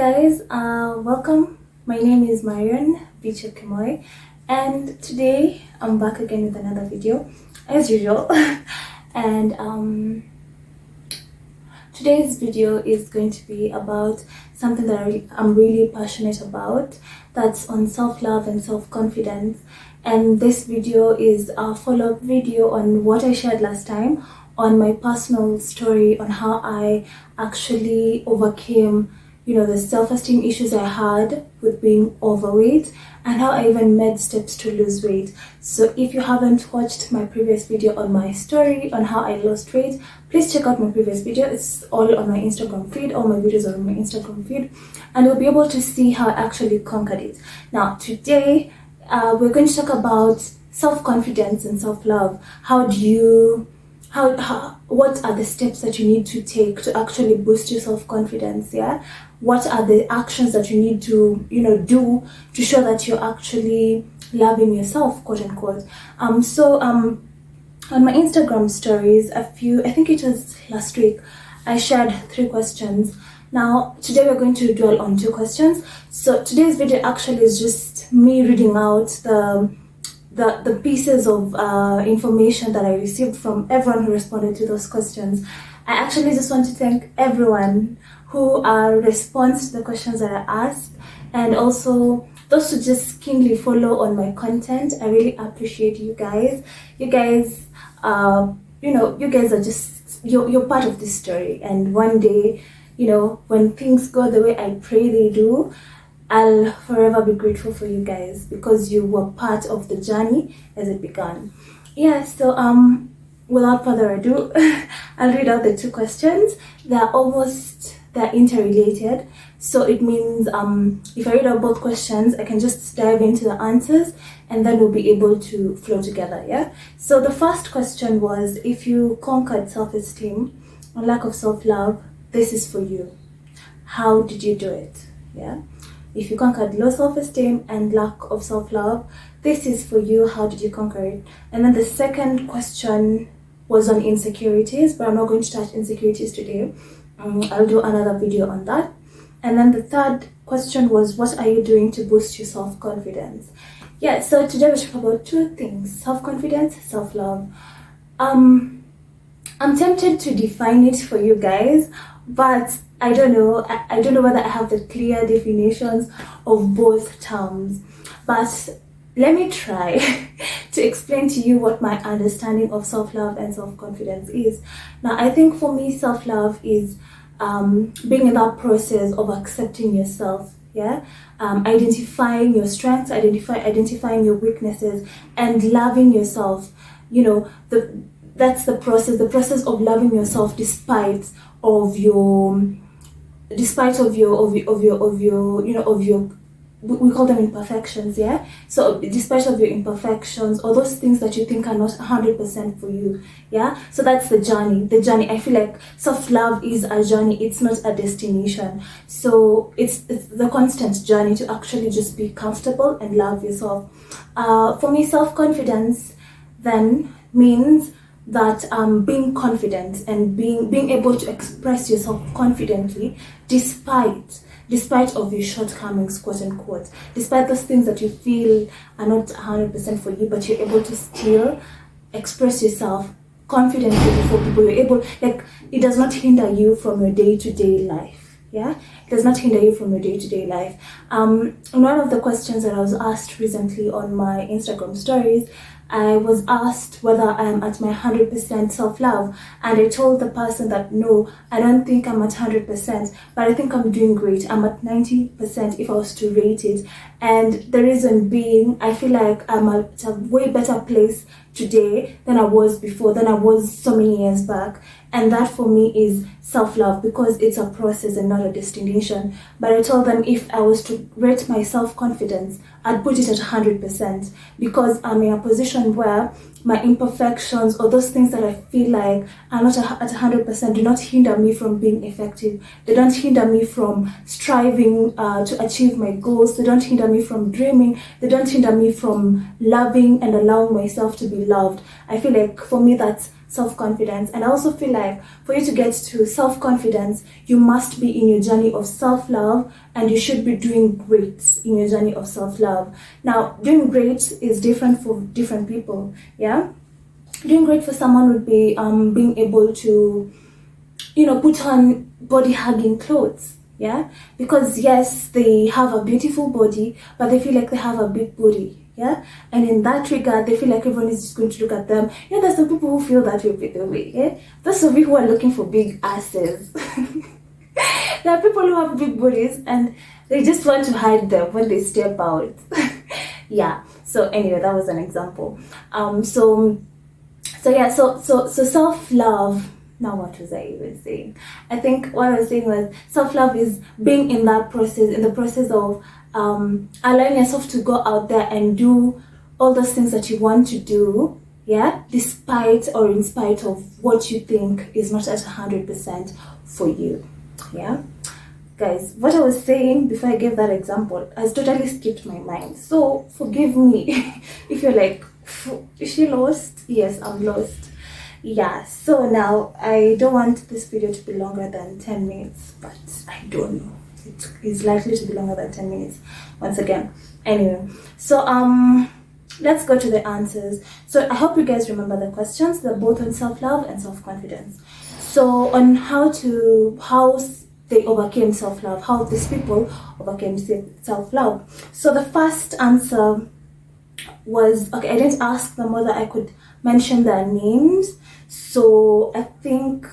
guys, welcome. My name is Marion Bicho Kimoy, and today I'm back again with another video as usual. And today's video is going to be about something that I'm really passionate about, that's on self-love and self-confidence. And this video is a follow-up video on what I shared last time on my personal story on how I actually overcame the self-esteem issues I had with being overweight, and how I even made steps to lose weight. So if you haven't watched my previous video on my story on how I lost weight, please check out my previous video. It's all on my Instagram feed. All my videos are on my Instagram feed, and you'll be able to see how I actually conquered it. Now today we're going to talk about self-confidence and self-love. What are the steps that you need to take to actually boost your self-confidence? What are the actions that you need to do to show that you're actually loving yourself, quote unquote? On my Instagram stories, I think it was last week, I shared 3 questions. Now today we're going to dwell on 2 questions. So today's video actually is just me reading out the pieces of information that I received from everyone who responded to those questions. I actually just want to thank everyone who responds to the questions that I asked, and also those who just keenly follow on my content. I really appreciate you guys. You guys are just you're part of this story, and one day, when things go the way I pray they do, I'll forever be grateful for you guys, because you were part of the journey as it began. So without further ado, I'll read out the 2 questions. They're interrelated, so it means if I read out both questions, I can just dive into the answers, and then we'll be able to flow together. So the first question was, if you conquered self-esteem or lack of self-love, this is for you. How did you do it? If you conquered low self-esteem and lack of self-love, this is for you. How did you conquer it? And then the second question was on insecurities, but I'm not going to touch insecurities today. I'll do another video on that. And then the third question was, what are you doing to boost your self-confidence? So today we'll talk about 2 things: self-confidence, self-love. I'm tempted to define it for you guys, but I don't know. I don't know whether I have the clear definitions of both terms. But let me try to explain to you what my understanding of self-love and self-confidence is. Now, I think for me, self-love is being in that process of accepting yourself, identifying your strengths, identifying your weaknesses, and loving yourself. That's the process of loving yourself despite your we call them imperfections. So despite of your imperfections, or those things that you think are not 100% for you. So that's the journey. I feel like self-love is a journey, it's not a destination. So it's the constant journey to actually just be comfortable and love yourself. For me, self-confidence then means that being confident and being able to express yourself confidently despite of your shortcomings, quote unquote, despite those things that you feel are not 100% for you, but you're able to still express yourself confidently before people. You're able, it does not hinder you from your day-to-day life. It does not hinder you from your day-to-day life. One of the questions that I was asked recently on my Instagram stories, I was asked whether I am at my 100% self-love, and I told the person that no, I don't think I'm at 100%, but I think I'm doing great. I'm at 90% if I was to rate it. And the reason being, I feel like I'm at a way better place today than I was before, than I was so many years back. And that for me is self-love, because it's a process and not a destination. But I told them if I was to rate my self-confidence, I'd put it at 100%, because I'm in a position where my imperfections, or those things that I feel like are not at 100%, do not hinder me from being effective. They don't hinder me from striving to achieve my goals. They don't hinder me from dreaming. They don't hinder me from loving and allowing myself to be loved. I feel like for me that's self-confidence. And I also feel like for you to get to self-confidence, you must be in your journey of self-love, and you should be doing great in your journey of self-love. Now, doing great is different for different people. Yeah, doing great for someone would be being able to, put on body hugging clothes. Yeah, because yes, they have a beautiful body, but they feel like they have a big booty. Yeah, and in that regard, they feel like everyone is just going to look at them. Yeah, there's some people who feel that way. Yeah, those of you who are looking for big asses. There are people who have big booties and they just want to hide them when they step out. Yeah. So anyway, that was an example. So self-love. Now, what was I even saying? I think what I was saying was self-love is being in that process, in the process of allowing yourself to go out there and do all those things that you want to do, yeah, despite or in spite of what you think is not at 100% for you, yeah. Guys, what I was saying before I gave that example has totally skipped my mind, so forgive me if you're like, is she lost? Yes, I'm lost. Yeah, so now I don't want this video to be longer than 10 minutes, but I don't know. It is likely to be longer than 10 minutes once again. Anyway, so let's go to the answers. So I hope you guys remember the questions. They're both on self-love and self-confidence. So on how they overcame self-love, how these people overcame self-love. So the first answer was, okay, I didn't ask them whether I could mention their names, so I think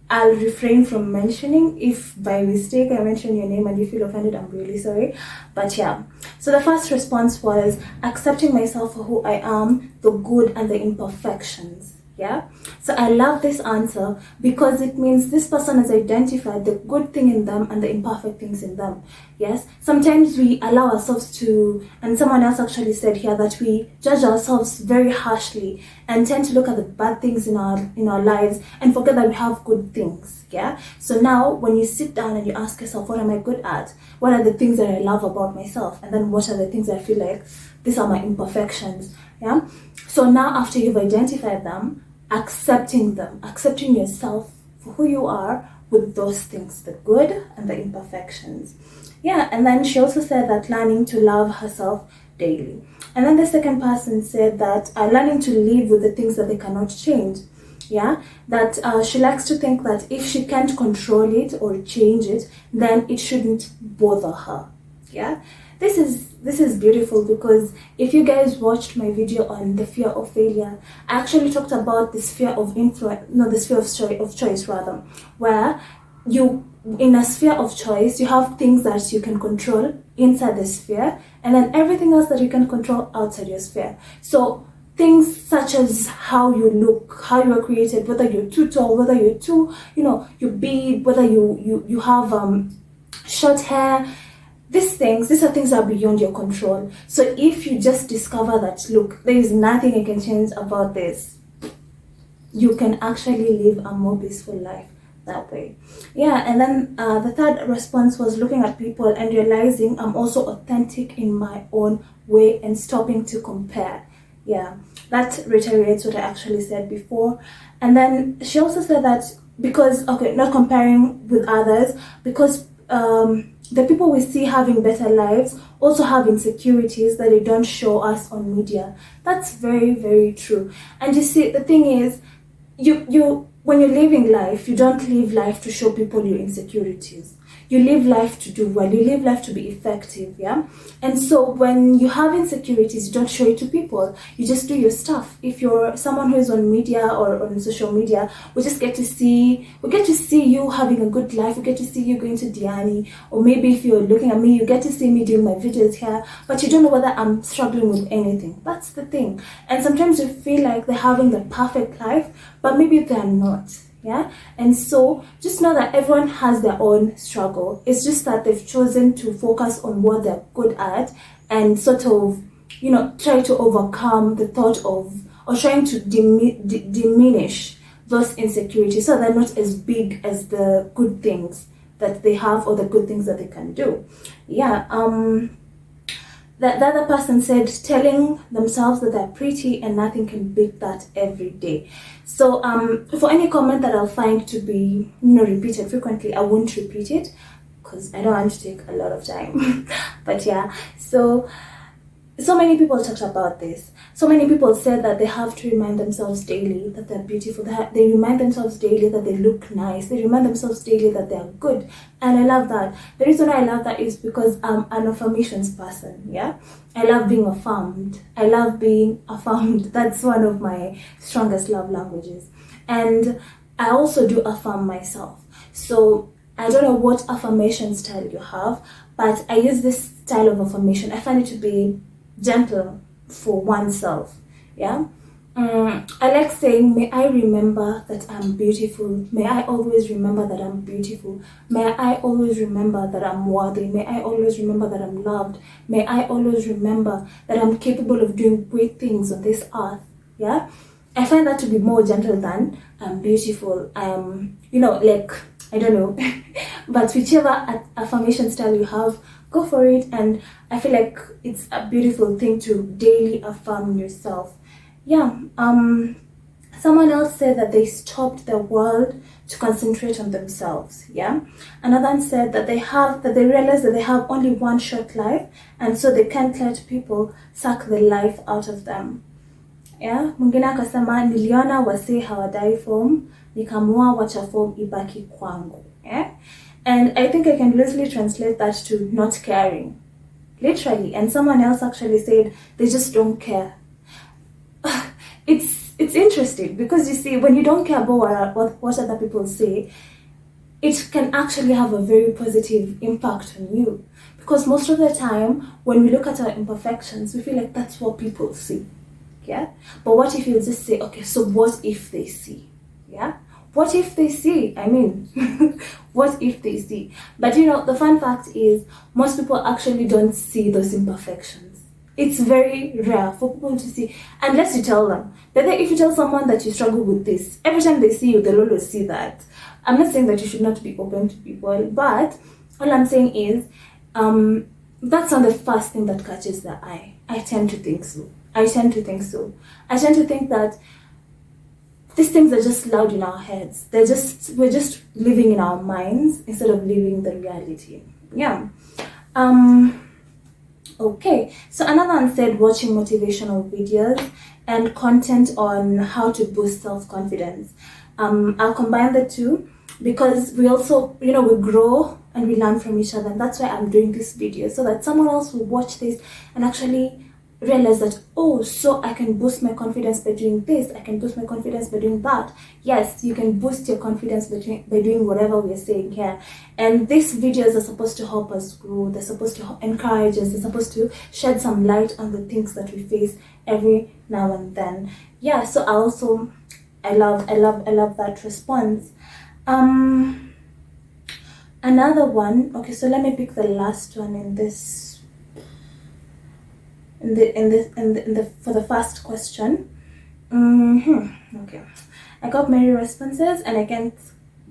I'll refrain from mentioning. If by mistake I mention your name and you feel offended, I'm really sorry. But yeah, so the first response was accepting myself for who I am, the good and the imperfections. Yeah, so I love this answer because it means this person has identified the good thing in them and the imperfect things in them. Yes, sometimes we allow ourselves to, and someone else actually said here that we judge ourselves very harshly and tend to look at the bad things in our lives and forget that we have good things. Yeah, so now when you sit down and you ask yourself, what am I good at? What are the things that I love about myself? And then what are the things that I feel like these are my imperfections? Yeah, so now after you've identified them, accepting them, accepting yourself for who you are with those things, the good and the imperfections. Yeah, and then she also said that learning to love herself daily. And then the second person said that learning to live with the things that they cannot change. Yeah, that she likes to think that if she can't control it or change it, then it shouldn't bother her. Yeah, this is beautiful, because if you guys watched my video on the fear of failure, I actually talked about the sphere of influence, no, the sphere of choice rather, where you, in a sphere of choice, you have things that you can control inside the sphere, and then everything else that you can control outside your sphere. So things such as how you look, how you are created, whether you're too tall, whether you're too, you're big, whether you have short hair. These are things that are beyond your control. So if you just discover that, look, there is nothing I can change about this, you can actually live a more peaceful life that way. Yeah, and then the third response was looking at people and realizing I'm also authentic in my own way and stopping to compare. Yeah, that reiterates what I actually said before. And then she also said that because, okay, not comparing with others, because the people we see having better lives also have insecurities that they don't show us on media. That's very, very true. And you see, the thing is, you when you're living life, you don't live life to show people your insecurities. You live life to do well. You live life to be effective, yeah? And so when you have insecurities, you don't show it to people. You just do your stuff. If you're someone who is on media or on social media, we get to see you having a good life. We get to see you going to Diani. Or maybe if you're looking at me, you get to see me doing my videos here, but you don't know whether I'm struggling with anything. That's the thing. And sometimes you feel like they're having the perfect life, but maybe they're not. Yeah, and so just know that everyone has their own struggle. It's just that they've chosen to focus on what they're good at and sort of, try to overcome the thought of, or trying to diminish those insecurities so they're not as big as the good things that they have or the good things that they can do. Yeah, The other person said telling themselves that they're pretty and nothing can beat that every day. So for any comment that I'll find to be repeated frequently, I won't repeat it because I don't want to take a lot of time. But yeah, so many people talked about this. So many people said that they have to remind themselves daily that they're beautiful. They remind themselves daily that they look nice. They remind themselves daily that they're good. And I love that. The reason why I love that is because I'm an affirmations person. Yeah, I love being affirmed. I love being affirmed. That's one of my strongest love languages. And I also do affirm myself. So I don't know what affirmation style you have, but I use this style of affirmation. I find it to be gentle for oneself. Yeah, I like saying, may I remember that I'm beautiful. May I always remember that I'm beautiful. May I always remember that I'm worthy. May I always remember that I'm loved. May I always remember that I'm capable of doing great things on this earth. Yeah, I find that to be more gentle than I'm beautiful. I'm, like, I don't know. But whichever affirmation style you have, go for it. And I feel like it's a beautiful thing to daily affirm yourself. Yeah. Someone else said that they stopped the world to concentrate on themselves. Yeah. Another one said that they realized that they have only one short life, and so they can't let people suck the life out of them. Yeah. Mwingine akasema niliona wasee hawadai form, nikamua wacha form ibaki kwangu. Yeah. And I think I can loosely translate that to not caring. Literally. And someone else actually said they just don't care. It's interesting because you see, when you don't care about what other people say, it can actually have a very positive impact on you. Because most of the time, when we look at our imperfections, we feel like that's what people see. Yeah? But what if you just say, okay, so what if they see? Yeah? What if they see? I mean, what if they see? But the fun fact is, most people actually don't see those imperfections. It's very rare for people to see, unless you tell them. But then if you tell someone that you struggle with this, every time they see you, they'll always see that. I'm not saying that you should not be open to people, but all I'm saying is, that's not the first thing that catches the eye. I tend to think so. I tend to think that these things are just loud in our heads. We're just living in our minds instead of living the reality. Yeah. Okay. So another one said watching motivational videos and content on how to boost self-confidence. I'll combine the two because we also, we grow and we learn from each other. And that's why I'm doing this video, so that someone else will watch this and actually realize that, oh, so I can boost my confidence by doing this, I can boost my confidence by doing that. Yes, you can boost your confidence by doing whatever we're saying here. And these videos are supposed to help us grow. They're supposed to encourage us. They're supposed to shed some light on the things that we face every now and then. Yeah, so I love that response. Another one, okay, so let me pick the last one in this for the first question. Okay, I got many responses and I can't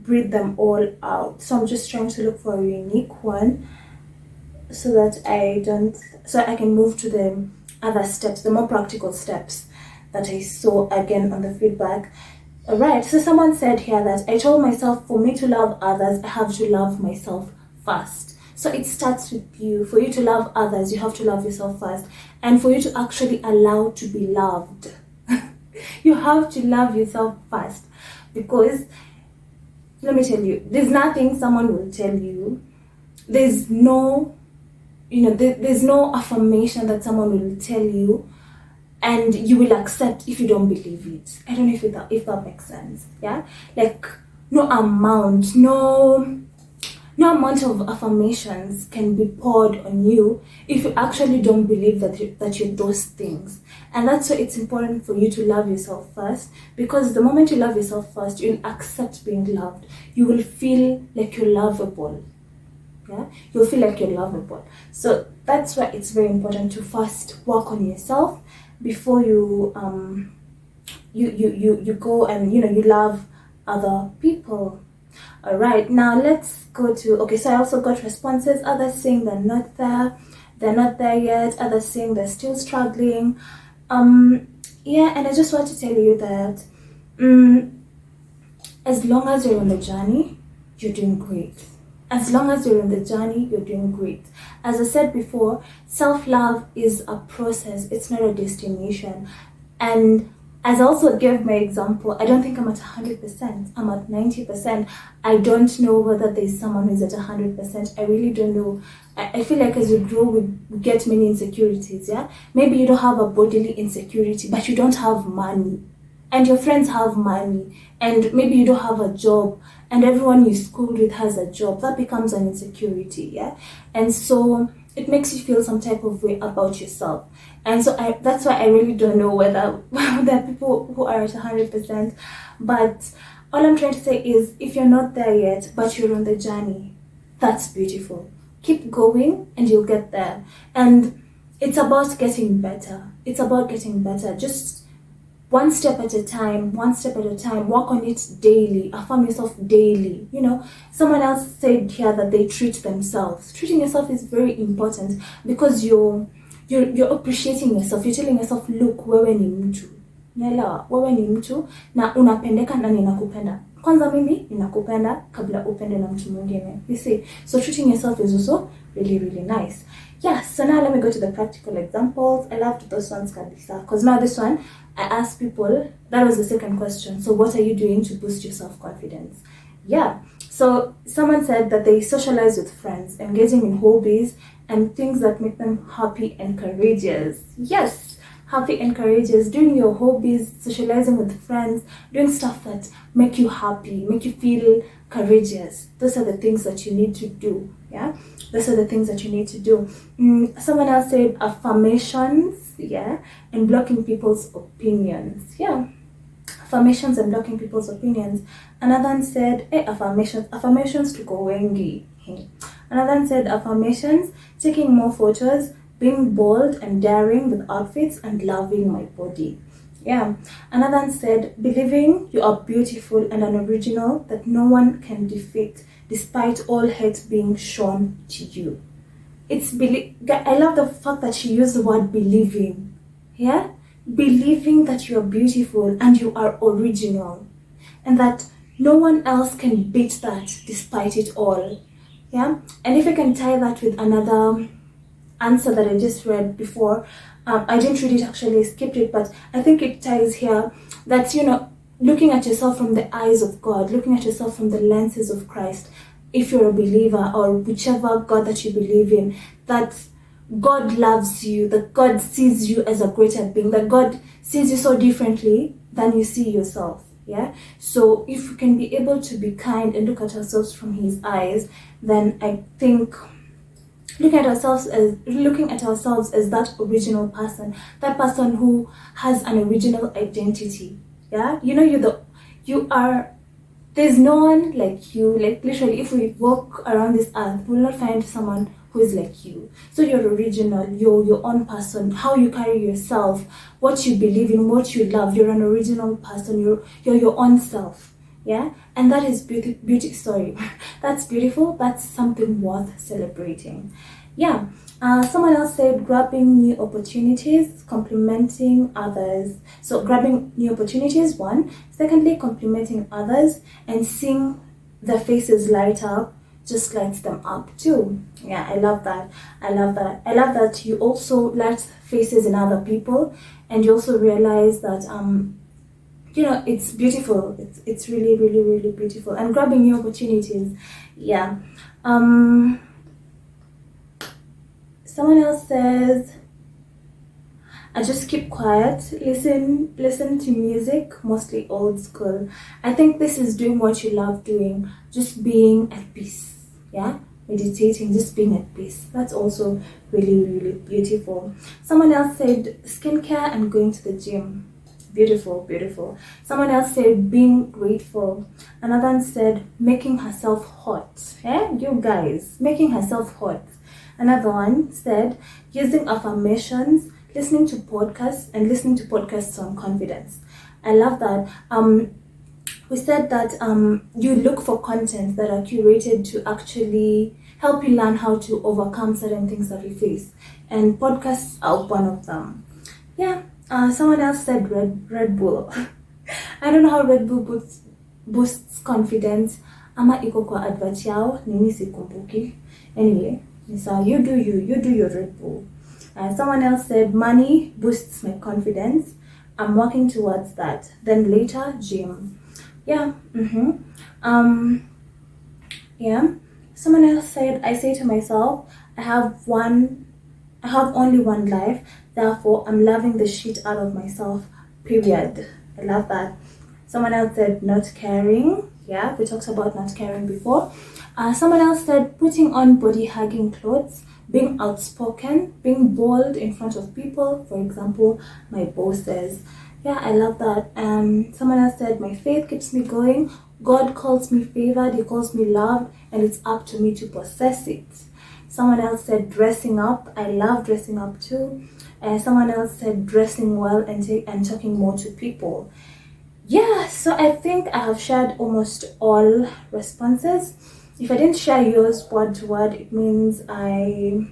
read them all out, so I'm just trying to look for a unique one so that I can move to the other steps, the more practical steps that I saw again on the feedback. Alright, so someone said here that I told myself for me to love others, I have to love myself first. So it starts with you. For you to love others, you have to love yourself first. And for you to actually allow to be loved, you have to love yourself first. Because, let me tell you, there's nothing someone will tell you. There's no, there's no affirmation that someone will tell you and you will accept if you don't believe it. I don't know if that makes sense. Yeah? Like, no amount of affirmations can be poured on you if you actually don't believe that you're those things. And that's why it's important for you to love yourself first, because the moment you love yourself first, you'll accept being loved. You will feel like you're lovable. Yeah, you'll feel like you're lovable. So that's why it's very important to first work on yourself before you go and you love other people. All right, now let's go to, okay, so I also got responses, others saying they're not there, they're not there yet. Others saying they're still struggling. Yeah, and I just want to tell you that as long as you're on the journey, you're doing great. As long as you're on the journey, you're doing great. As I said before, self-love is a process. It's not a destination. And as I also gave my example, I don't think I'm at 100%. I'm at 90%. I don't know whether there's someone who's at 100%. I really don't know. I feel like as we grow, we get many insecurities, yeah? Maybe you don't have a bodily insecurity, but you don't have money. And your friends have money. And maybe you don't have a job. And everyone you schooled with has a job. That becomes an insecurity, yeah? And so it makes you feel some type of way about yourself. And so that's why I really don't know whether there are people who are at 100%. But all I'm trying to say is, if you're not there yet, but you're on the journey, that's beautiful. Keep going and you'll get there. And it's about getting better. It's about getting better. Just one step at a time, work on it daily, affirm yourself daily. You know, someone else said here that they treat themselves. Treating yourself is very important because you're appreciating yourself. You're telling yourself, look, wewe ni mtu. Nela, wewe ni mtu na unapendeka na ninakupenda. Kwanza mimi ninakupenda kabla upende na mtu mwingine. You see, so treating yourself is also really, really nice. Yeah, so now let me go to the practical examples. I loved those ones, Kalisa, because now this one, I asked people, that was the second question. So what are you doing to boost your self-confidence? Yeah, so someone said that they socialize with friends, engaging in hobbies and things that make them happy and courageous. Yes, happy and courageous, doing your hobbies, socializing with friends, doing stuff that make you happy, make you feel courageous. Those are the things that you need to do, yeah? Those are the things that you need to do. Someone else said affirmations, yeah, and blocking people's opinions, yeah. Affirmations and blocking people's opinions. Another one said, affirmations to go wengi. Another one said affirmations, taking more photos, being bold and daring with outfits, and loving my body. Yeah. Another one said, believing you are beautiful and an original that no one can defeat, despite all hate being shown to you. I love the fact that she used the word believing. Yeah? Believing that you are beautiful and you are original, and that no one else can beat that despite it all. Yeah? And if I can tie that with another answer that I just read before, I didn't read it actually, I skipped it, but I think it ties here that, you know, looking at yourself from the eyes of God, looking at yourself from the lenses of Christ, if you're a believer or whichever God that you believe in, that God loves you, that God sees you as a greater being, that God sees you so differently than you see yourself. Yeah. So if we can be able to be kind and look at ourselves from His eyes, then I think looking at ourselves as that original person, that person who has an original identity. Yeah, you know, there's no one like you. Like literally, if we walk around this earth, we'll not find someone who is like you. So you're original, you're your own person, how you carry yourself, what you believe in, what you love. You're an original person, you're your own self. Yeah, and that is beauty. Sorry, that's beautiful. That's something worth celebrating. Yeah. Someone else said grabbing new opportunities, complimenting others. So grabbing new opportunities, one. Secondly, complimenting others and seeing their faces light up just lights them up too. Yeah, I love that. I love that you also light faces in other people, and you also realize that you know, it's beautiful. It's really, really, really beautiful. And grabbing new opportunities. Yeah. Someone else says, I just keep quiet, listen to music, mostly old school. I think this is doing what you love doing, just being at peace. Yeah, meditating, just being at peace. That's also really, really beautiful. Someone else said skincare and going to the gym. Beautiful, beautiful. Someone else said being grateful. Another one said making herself hot. You guys, making herself hot. Another one said using affirmations, listening to podcasts, and listening to podcasts on confidence. I love that. We said that you look for content that are curated to actually help you learn how to overcome certain things that we face. And podcasts are one of them. Yeah. Someone else said Red Bull. I don't know how Red Bull boosts confidence. Ama iko kwa advert yao, nini sikumbuki. Anyway, so you do your Red Bull. Someone else said money boosts my confidence. I'm working towards that. Then later, gym. Yeah. Yeah. Someone else said, I say to myself, I have only one life, therefore I'm loving the shit out of myself, period. I love that. Someone else said not caring. Yeah, we talked about not caring before. Someone else said putting on body hugging clothes, being outspoken, being bold in front of people, for example, my bosses. Yeah, I love that. Someone else said my faith keeps me going. God calls me favored, he calls me loved, and it's up to me to possess it. Someone else said dressing up. I love dressing up too. Someone else said dressing well and talking more to people. Yeah, so I think I have shared almost all responses. If I didn't share yours word to word, it means I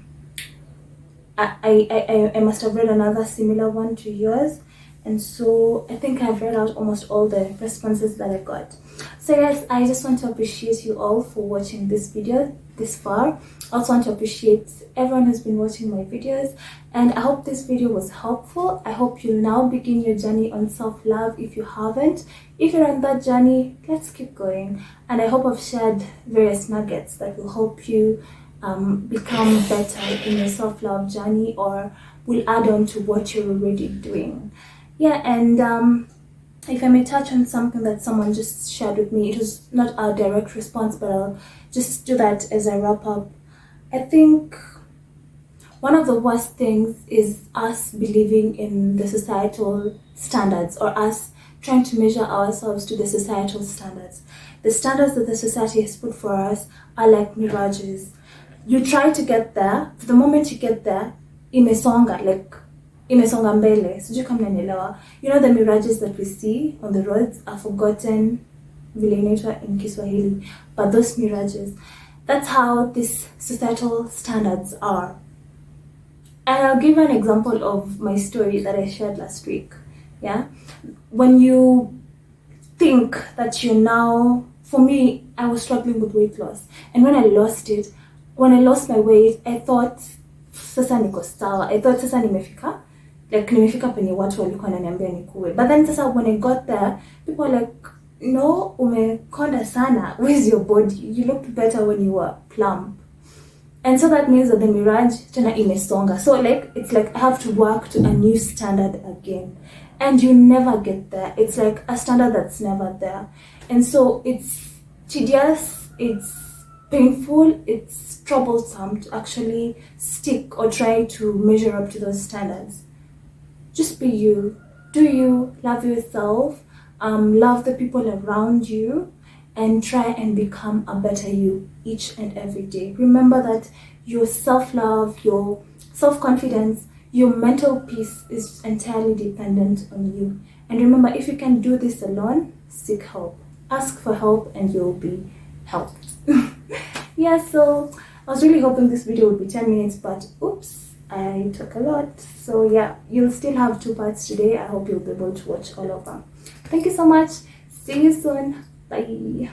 must have read another similar one to yours. And so I think I've read out almost all the responses that I got. So guys, I just want to appreciate you all for watching this video this far. I also want to appreciate everyone who's been watching my videos, and I hope this video was helpful. I hope you'll now begin your journey on self-love if you haven't. If you're on that journey, let's keep going. And I hope I've shared various nuggets that will help you become better in your self-love journey, or will add on to what you're already doing. Yeah, and if I may touch on something that someone just shared with me, it was not a direct response, but I'll just do that as I wrap up. I think one of the worst things is us believing in the societal standards, or us trying to measure ourselves to the societal standards. The standards that the society has put for us are like mirages. You try to get there, the moment you get there, imesonga mbele. Sijui kama mnanielewa. You know, the mirages that we see on the roads are forgotten vile inaitwa in Kiswahili, but those mirages, that's how these societal standards are. And I'll give an example of my story that I shared last week. Yeah, when you think that you're now, for me, I was struggling with weight loss, and when I lost my weight, I thought sasa niko sawa. I thought sasa nimefika penye watu walikuwa wananiambia nikuwe. But then sasa when I got there, people were like, no, umekonda sana. Where's your body? You looked better when you were plump. And so that means that the mirage tena imesonga. So it's like I have to work to a new standard again. And you never get there. It's like a standard that's never there. And so it's tedious, it's painful, it's troublesome to actually stick or try to measure up to those standards. Just be you. Do you. Love yourself. Love the people around you. And try and become a better you each and every day. Remember that your self-love, your self-confidence, your mental peace is entirely dependent on you. And remember, if you can do this alone, seek help. Ask for help and you'll be helped. Yeah, so I was really hoping this video would be 10 minutes, but oops, I took a lot. So yeah, you'll still have 2 parts today. I hope you'll be able to watch all of them. Thank you so much. See you soon. Bye.